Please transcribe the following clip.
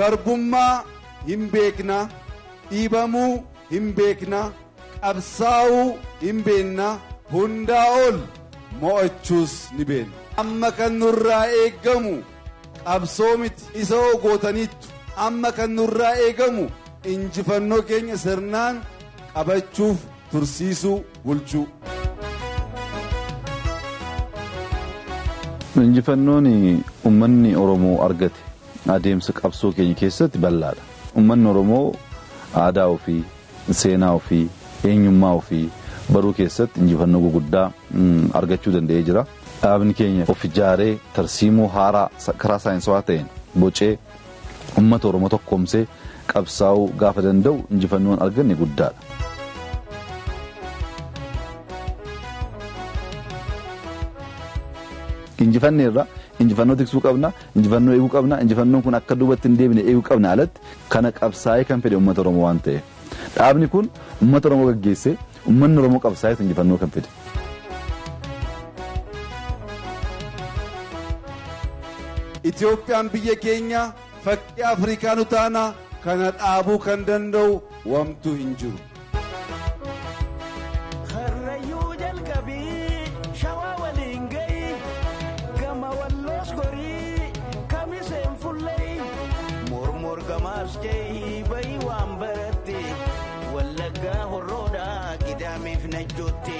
garbummaa hin beekna, dhiibamuu hin beekna, qabsaa'uu hin beekna, hundaa ol mo'achuus ni beekna. Amma kan nurraa eegamu qabsoo miti isa ogootaniittu. Amma kan nurraa eegamu injifannoo keenya sirnaan qabachuuf tursiisuu bulchuu. Injifannoon uummanni Oromoo argate adeemsa qabsoo keenya keessatti bal'aadha. Uummanni Oromoo aadaa ofii, seenaa ofii, eenyummaa ofii baruu keessatti injifannoo gurguddaa argachuu danda'ee jira. Dhaabni keenya of ijaaree tarsiimoo haaraa karaa saayinsawaa ta'een bocee uummata Oromoo tokkoomsee qabsaa'uu gaafa danda'u injifannoon arganne guddaadha. Injifanneerra injifannoo tiksuu qabna, injifannoo eeguu qabna, injifannoon kun akka duubatti hin deebine eeguu qabna alatti kana qabsaa'ee kan fedhe uummata Oromoo waan ta'eef. Dhaabni kun uummata Oromoo gaggeessee uummanni Oromoo qabsaa'ee injifannoo kan fedhe. Itoophiyaan biyya keenya fakkii Afrikaanu taana kana dhaabuu kan danda'u wamtu hin jiru. Harrayyuu jalqabii shawaa waliin gahi gama walloos gorii kamiseen fullee mormor gamaas jee bayi waan baratte wallaggaa horroodhaa gidaamiif najjootte.